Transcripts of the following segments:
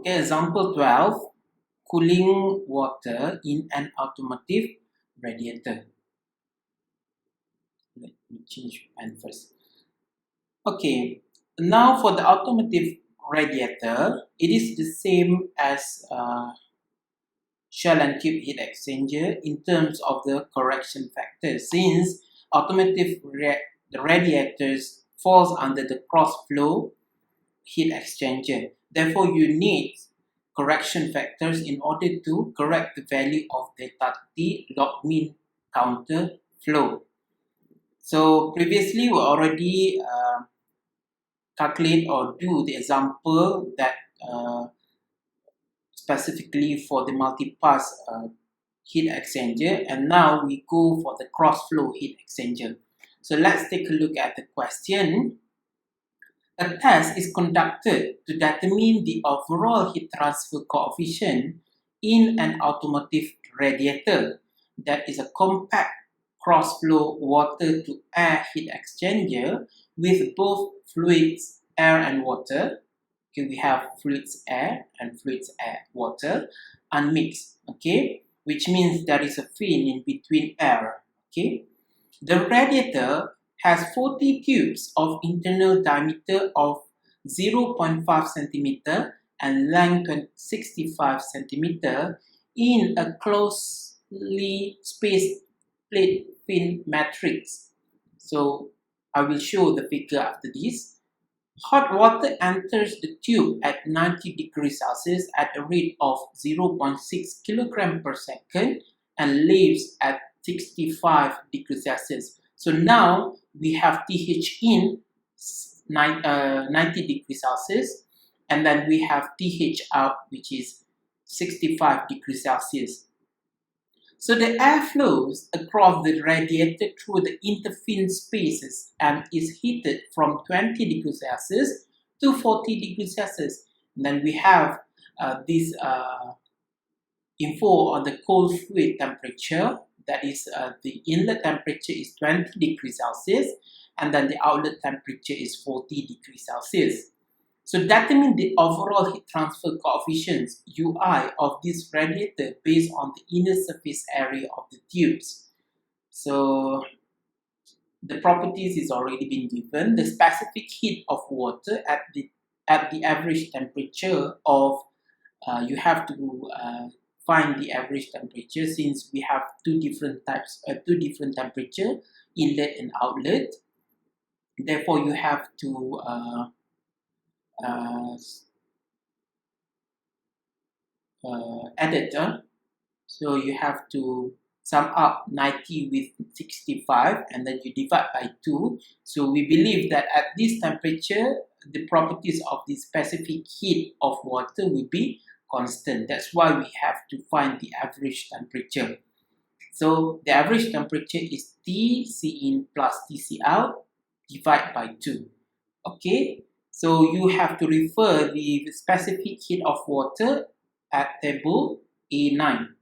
Okay, example 12, cooling water in an automotive radiator. Let me change pen first. Okay, now for the automotive radiator, it is the same as shell and tube heat exchanger in terms of the correction factor, since automotive radiators falls under the cross-flow heat exchanger. Therefore, you need correction factors in order to correct the value of delta T log mean counter flow. So previously we already calculate or do the example that specifically for the multi-pass heat exchanger, and now we go for the cross-flow heat exchanger. So let's take a look at the question. A test is conducted to determine the overall heat transfer coefficient in an automotive radiator that is a compact cross-flow water to air heat exchanger with both fluids, air and water. Okay, we have fluids air and fluids air water unmixed, okay, which means there is a fin in between air. Okay, the radiator has 40 tubes of internal diameter of 0.5 cm and length 65 cm in a closely spaced plate fin matrix. So I will show the figure after this. Hot water enters the tube at 90 degrees Celsius at a rate of 0.6 kg per second and leaves at 65 degrees Celsius. So now we have TH in 90 degrees Celsius, and then we have TH out, which is 65 degrees Celsius. So the air flows across the radiator through the interfin spaces and is heated from 20 degrees Celsius to 40 degrees Celsius. And then we have this info on the cold fluid temperature. That is, the inlet temperature is 20 degrees Celsius, and then the outlet temperature is 40 degrees Celsius. So determine the overall heat transfer coefficients UI of this radiator based on the inner surface area of the tubes. So the properties is already been given. The specific heat of water at the average temperature of you have to find the average temperature, since we have two different temperature, inlet and outlet. Therefore, you have to add it. So you have to sum up 90 with 65 and then you divide by 2. So we believe that at this temperature, the properties of the specific heat of water will be constant. That's why we have to find the average temperature. So the average temperature is Tc in plus Tc out divided by 2. Okay, so you have to refer the specific heat of water at table A9.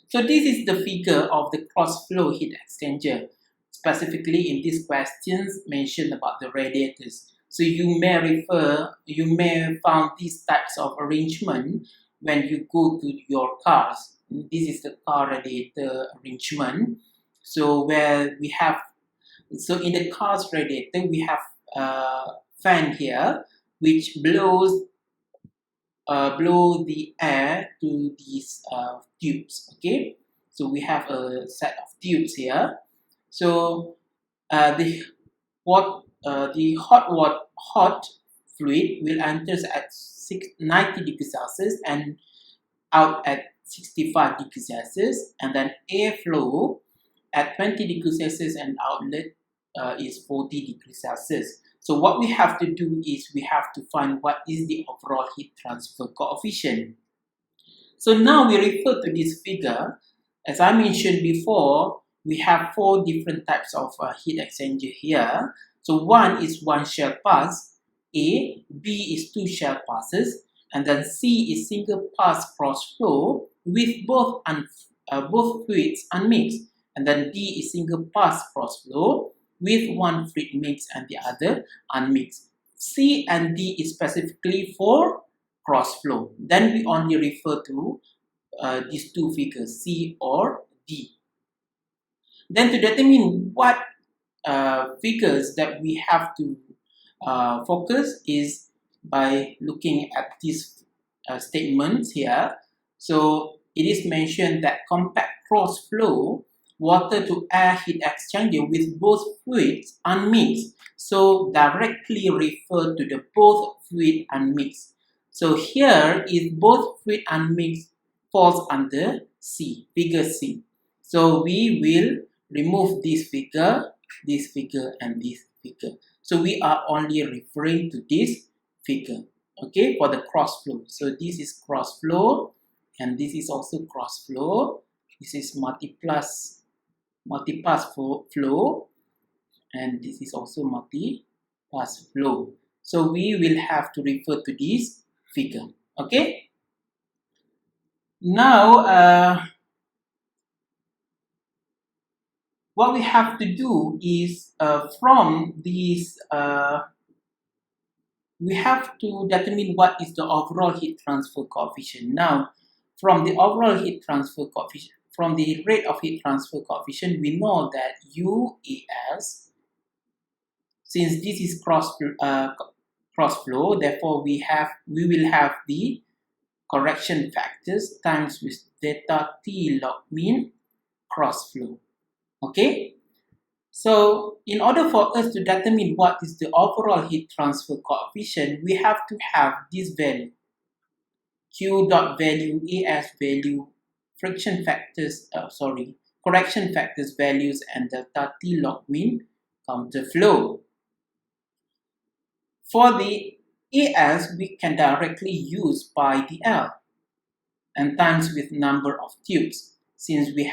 So this is the figure of the cross-flow heat exchanger, specifically in these questions mentioned about the radiators. So you may find these types of arrangement when you go to your cars. This is the car radiator arrangement. So where we have, so in the car's radiator we have a fan here which blows blow the air to these tubes. Okay, so we have a set of tubes here. So the hot fluid will enter at 90 degrees Celsius and out at 65 degrees Celsius, and then airflow at 20 degrees Celsius and outlet is 40 degrees Celsius. So what we have to do is we have to find what is the overall heat transfer coefficient. So now we refer to this figure. As I mentioned before, we have 4 different types of heat exchanger here. So one is one shell pass, A, B is 2 shell passes, and then C is single pass cross flow with both fluids unmixed, and then D is single pass cross flow with one fluid mixed and the other unmixed. C and D is specifically for cross flow. Then we only refer to these two figures, C or D. Then to determine what figures that we have to focus is by looking at these statements here. So it is mentioned that compact cross flow water to air heat exchanger with both fluids unmixed. So directly refer to the both fluid unmixed. So here is both fluid unmixed falls under C, figure C. So we will remove this figure, and this figure. So we are only referring to this figure, okay, for the cross flow. So this is cross flow, and this is also cross flow. This is multi-pass flow, and this is also multi-pass flow. So we will have to refer to this figure, okay. Now, what we have to do is from these, we have to determine what is the overall heat transfer coefficient. Now, from the overall heat transfer coefficient, from the rate of heat transfer coefficient, we know that UAS, since this is cross flow, therefore we will have the correction factors times with delta T log mean cross flow. Okay, so in order for us to determine what is the overall heat transfer coefficient, we have to have this value, Q dot value, AS value, correction factors values, and delta T log mean counter flow. For the AS, we can directly use pi dl and times with number of tubes. Since we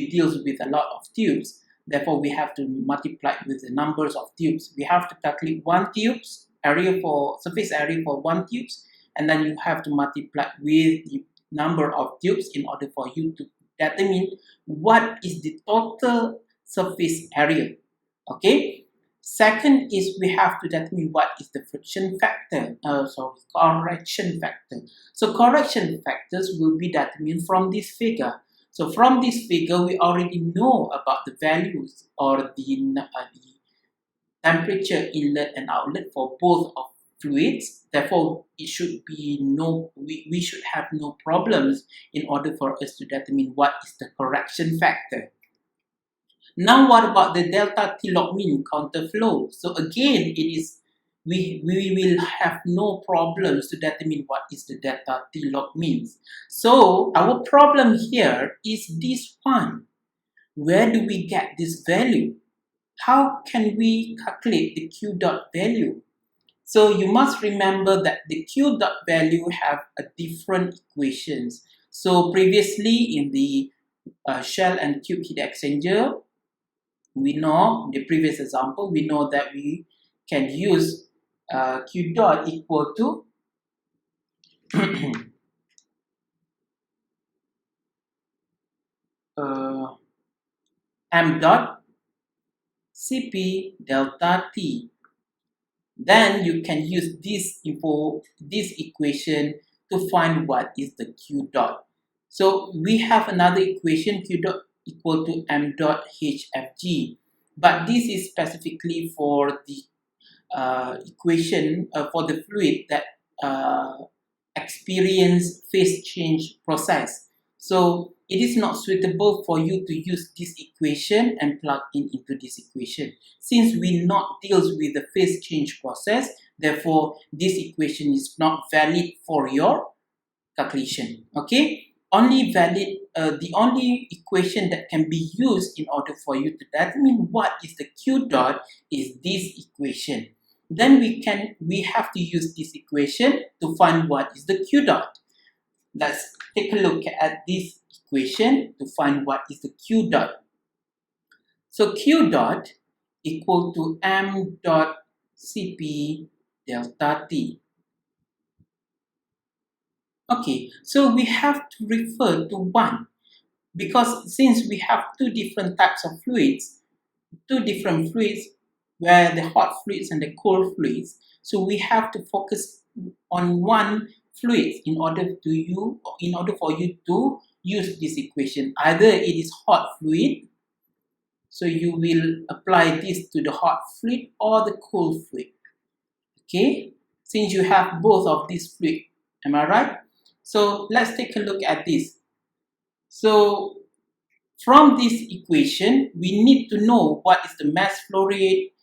deal with a lot of tubes, therefore we have to multiply with the numbers of tubes. We have to calculate one tube's surface area for one tubes, and then you have to multiply with the number of tubes in order for you to determine what is the total surface area. Okay. Second is we have to determine what is the correction factor. So correction factors will be determined from this figure. So from this figure, we already know about the values or the temperature inlet and outlet for both of fluids. Therefore, it should be we should have no problems in order for us to determine what is the correction factor. Now, what about the delta T log mean counter flow? So again, we will have no problems to determine what is the delta T log means. So our problem here is this one. Where do we get this value? How can we calculate the Q dot value? So you must remember that the Q dot value have a different equations. So previously in the shell and tube heat exchanger, we know, the previous example, we know that we can use Q dot equal to M dot Cp delta T. Then you can use this equation to find what is the Q dot. So we have another equation, Q dot equal to M dot HFG, but this is specifically for the equation for the fluid that experience phase change process. So it is not suitable for you to use this equation and plug into this equation. Since we not deals with the phase change process, therefore this equation is not valid for your calculation. Okay, only valid the only equation that can be used in order for you to determine what is the Q dot is this equation. Then we have to use this equation to find what is the Q dot. Let's take a look at this equation to find what is the Q dot. So Q dot equal to M dot Cp delta T. Okay, so we have to refer to one, because since we have two different types of fluids, where the hot fluids and the cold fluids, so we have to focus on one fluids in order for you to use this equation. Either it is hot fluid, so you will apply this to the hot fluid, or the cold fluid. Okay, since you have both of these fluid, am I right? So let's take a look at this. So from this equation, we need to know what is the mass flow rate,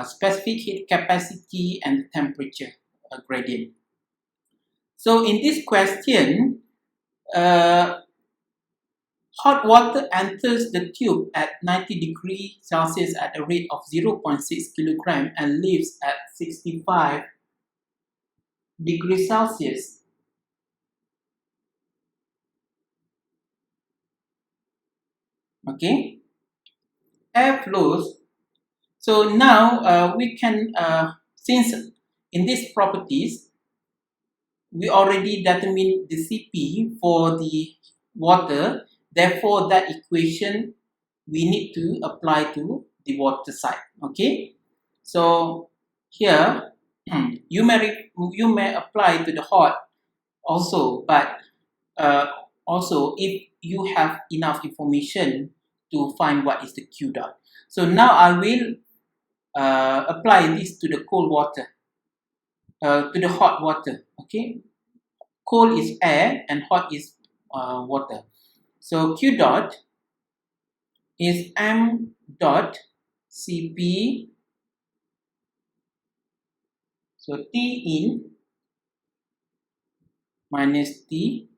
specific heat capacity, and the temperature gradient. So in this question, hot water enters the tube at 90 degrees Celsius at a rate of 0.6 kilogram and leaves at 65 degrees Celsius. Okay, air flows. So now we can, since in these properties, we already determined the Cp for the water, therefore that equation we need to apply to the water side. Okay, so here you may apply to the hot also, but also if you have enough information to find what is the Q dot. So now I will apply this to the cold water, to the hot water. Okay, cold is air and hot is water. So Q dot is m dot Cp, so T in minus T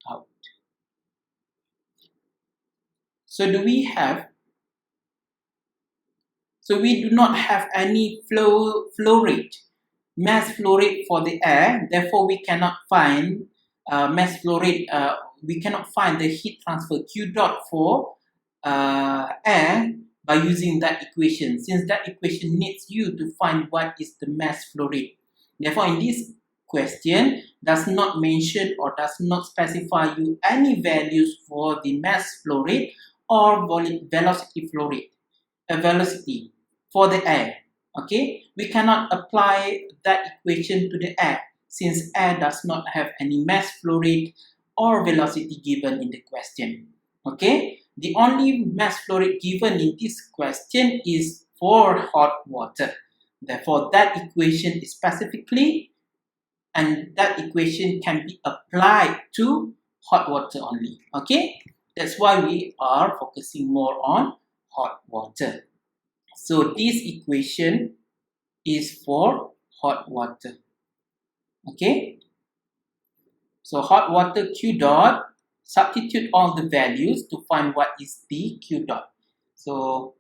out. So we do not have any flow rate, mass flow rate for the air, therefore we cannot find mass flow rate, we cannot find the heat transfer Q dot for air by using that equation, since that equation needs you to find what is the mass flow rate. Therefore, in this question, does not mention or does not specify you any values for the mass flow rate or velocity flow rate, velocity for the air. Okay, we cannot apply that equation to the air, since air does not have any mass flow rate or velocity given in the question. Okay, the only mass flow rate given in this question is for hot water. Therefore, that equation is specifically, and that equation can be applied to hot water only. Okay, that's why we are focusing more on hot water. So this equation is for hot water. Okay, so hot water Q dot, substitute all the values to find what is the Q dot. So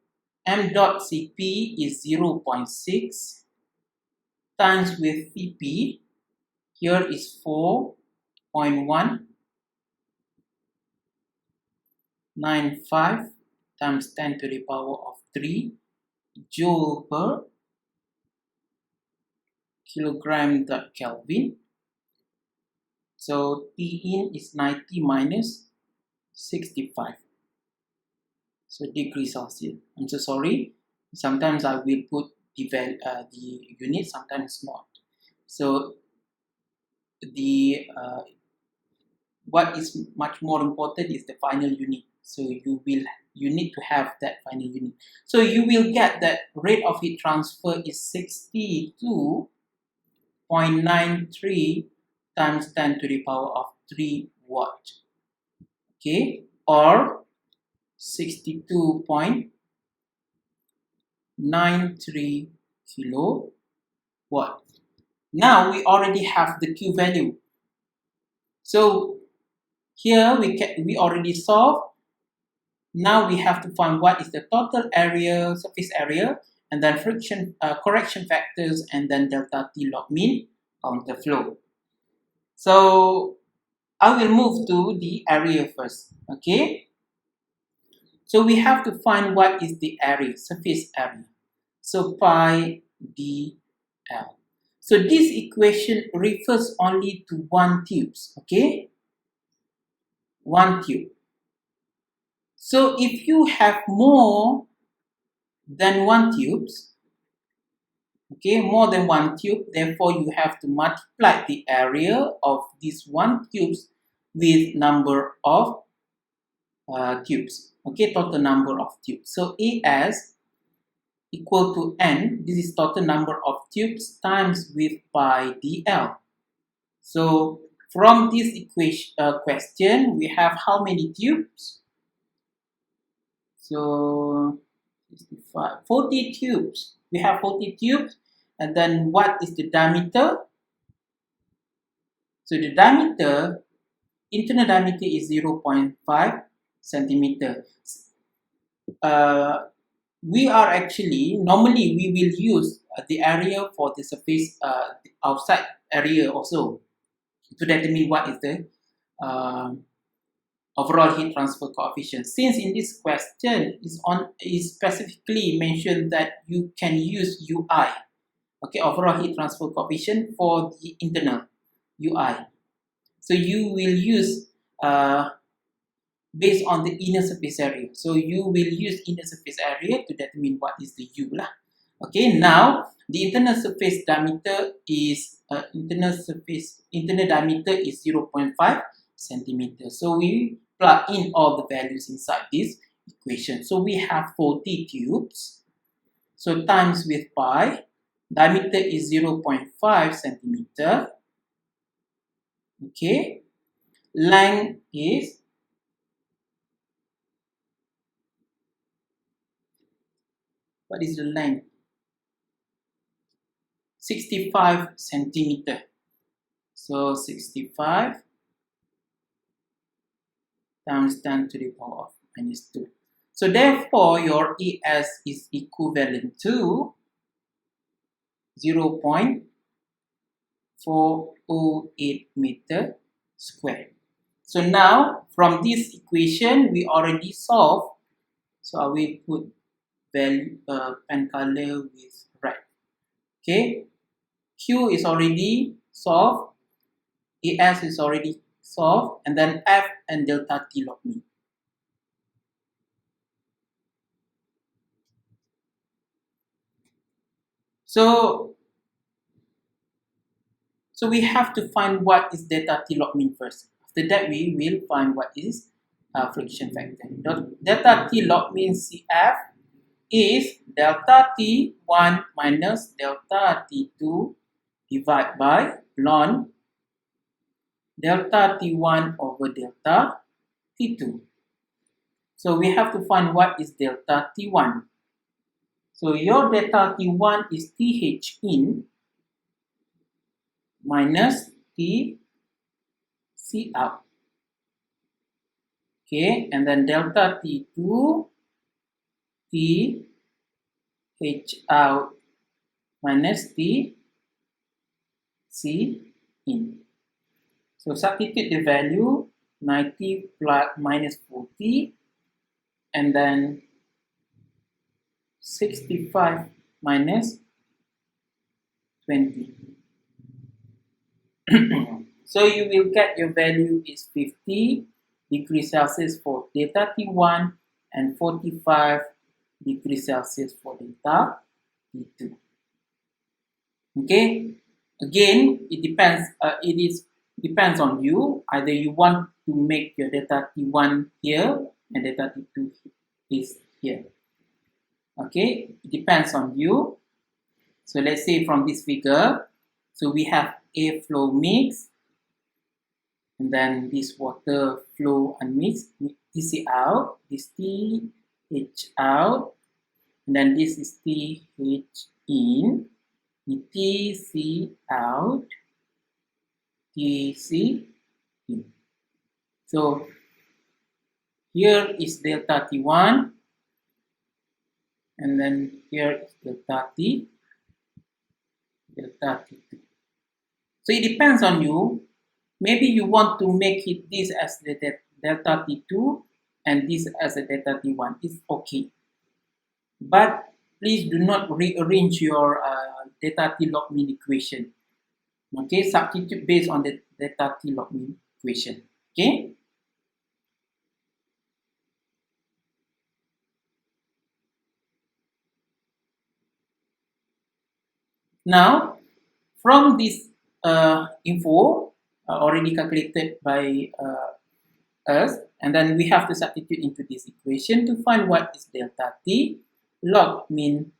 m dot Cp is 0.6 times with Cp, here is 4.195 times 10 to the power of 3 joule per kilogram dot Kelvin. So T in is 90 minus 65. So degrees Celsius. I'm so sorry. Sometimes I will put the unit, sometimes not. So the what is much more important is the final unit. So you need to have that final unit. So you will get that rate of heat transfer is 62.93 times 10 to the power of 3 watt. Okay, or 62.93 kilowatt. Now we already have the Q value. So here we already solved. Now we have to find what is the total area, surface area, and then friction correction factors, and then delta T log mean counter flow. So I will move to the area first. Okay. So we have to find what is the area, surface area. So pi dl. So this equation refers only to one tube. Okay. One tube. So if you have more than one tubes, Okay, more than one tube, therefore you have to multiply the area of this one tubes with number of tubes. Okay, total number of tubes. So AS equal to N, this is total number of tubes times width by DL. So from this question, we have how many tubes? So 65, 40 tubes. We have 40 tubes. And then what is the diameter? So the diameter, internal diameter is 0.5 centimeter. We are actually, normally we will use the area for the surface, the outside area also, to determine what is the overall heat transfer coefficient. Since in this question is specifically mentioned that you can use UI, okay, overall heat transfer coefficient for the internal UI. So you will use based on the inner surface area. So you will use inner surface area to determine what is the U lah. Okay, now the internal surface diameter is internal diameter is 0.5 centimeter. So we plug in all the values inside this equation. So we have 40 tubes. So times with pi, diameter is 0.5 centimeter. Okay, length is what is the length? 65 centimeter. So 65 times 10 to the power of minus 2. So therefore, your ES is equivalent to 0.408 meter squared. So now, from this equation, we already solved. So I will put value pen color with red. Okay, Q is already solved, ES is already solved, and then F and delta T log mean. So we have to find what is delta T log mean first. After that, we will find what is friction factor. Delta T log mean CF is delta T1 minus delta T2 divided by ln delta T1 over delta T2. So we have to find what is delta T1. So your delta T1 is TH in minus TC out. Okay, and then delta T2 TH out minus TC in. So substitute the value 90 plus minus 40 and then 65 minus 20. So you will get your value is 50 degrees Celsius for delta T1 and 45 degrees Celsius for delta T2. Okay, again, it depends. Depends on you. Either you want to make your delta T1 here and delta T2 is here. Okay, it depends on you. So let's say from this figure, so we have air flow mix, and then this water flow unmixed, TC out, this TH out, and then this is TH in, TC out, TC in. So here is delta T1, and then here is delta T, delta T2. So it depends on you. Maybe you want to make it this as the delta T2 and this as a delta T1. It's okay. But please do not rearrange your delta T log mean equation. Okay, substitute based on the delta T log mean equation. Okay. Now, from this info already calculated by us, and then we have to substitute into this equation to find what is delta T log mean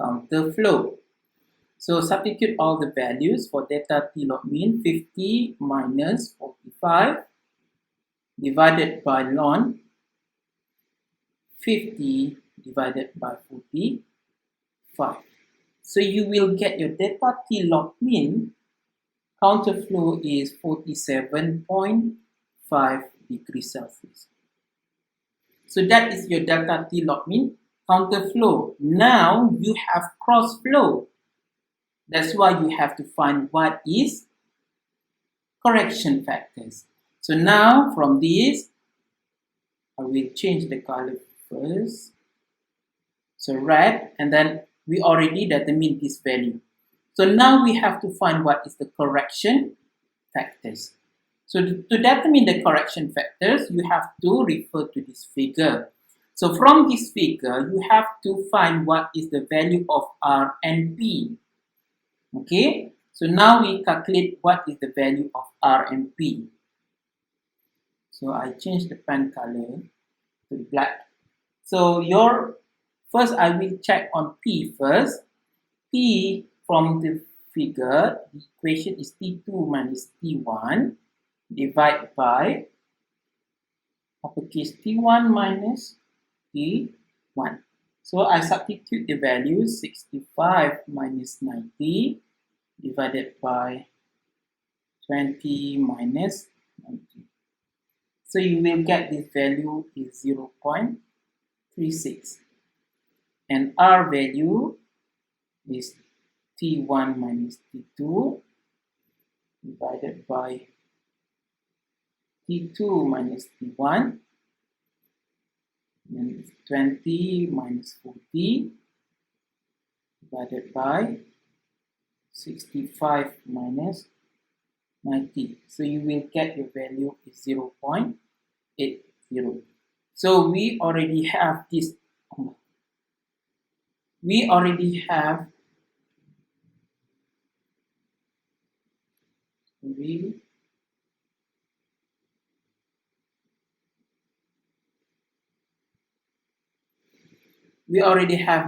counter flow. So substitute all the values for delta T log mean. 50 minus 45 divided by ln 50 divided by 45. So you will get your delta T log mean counter flow is 47.5 degrees Celsius. So that is your delta T log mean counter flow. Now you have cross flow. That's why you have to find what is correction factors. So now from this, I will change the color first. So red, and then we already determined this value. So now we have to find what is the correction factors. So to determine the correction factors, you have to refer to this figure. So from this figure, you have to find what is the value of R and P. Okay, so now we calculate what is the value of R and P. So I change the pen color to black. So first I will check on P first. P from the figure, the equation is T2 minus T1 divided by uppercase T1 minus T1. So I substitute the values 65 minus 90 divided by 20 minus 90. So you will get this value is 0.36. And R value is T1 minus T2 divided by T2 minus T1. And 20 minus 40 divided by 65 minus 90. So you will get your value is 0.80. So we already have this. We already have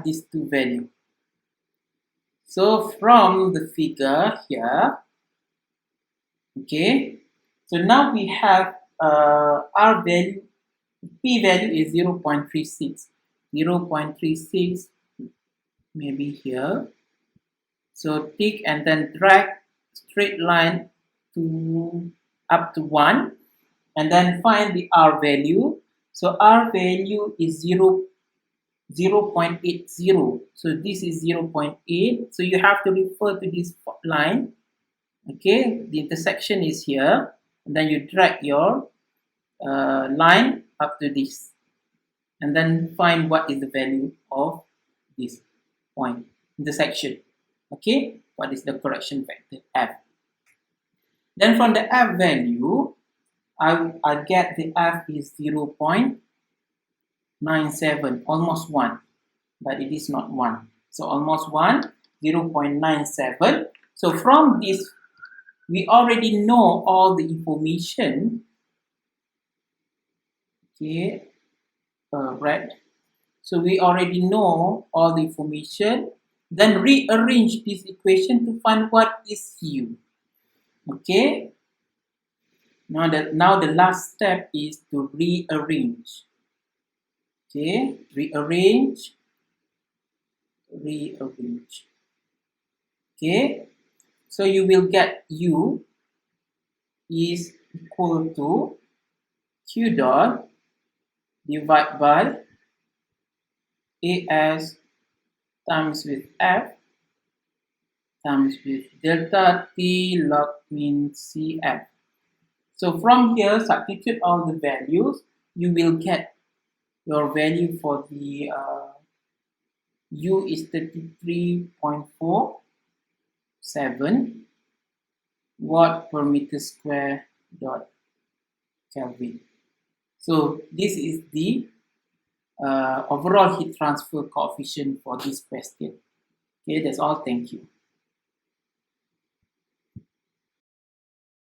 these two values. So from the figure here, okay, so now we have R value, P value is 0.36. 0.36 maybe here. So take and then drag straight line to up to 1 and then find the R value. So R value is 0.80. So this is 0.8. So you have to refer to this line. Okay, the intersection is here, and then you drag your line up to this, and then find what is the value of this point intersection. Okay, what is the correction factor F? Then from the F value, I get the F is 0.97, almost 1, but it is not 1. So almost 1, 0.97. So from this, we already know all the information. Okay, right. So we already know all the information. Then rearrange this equation to find what is U. Okay. Now the last step is to rearrange. Okay, rearrange. Okay, so you will get U is equal to Q dot divided by AS times with F times with delta T log mean CF. So from here, substitute all the values, you will get your value for the U is 33.47 watt per meter square dot Kelvin. So this is the overall heat transfer coefficient for this question. Okay, that's all. Thank you.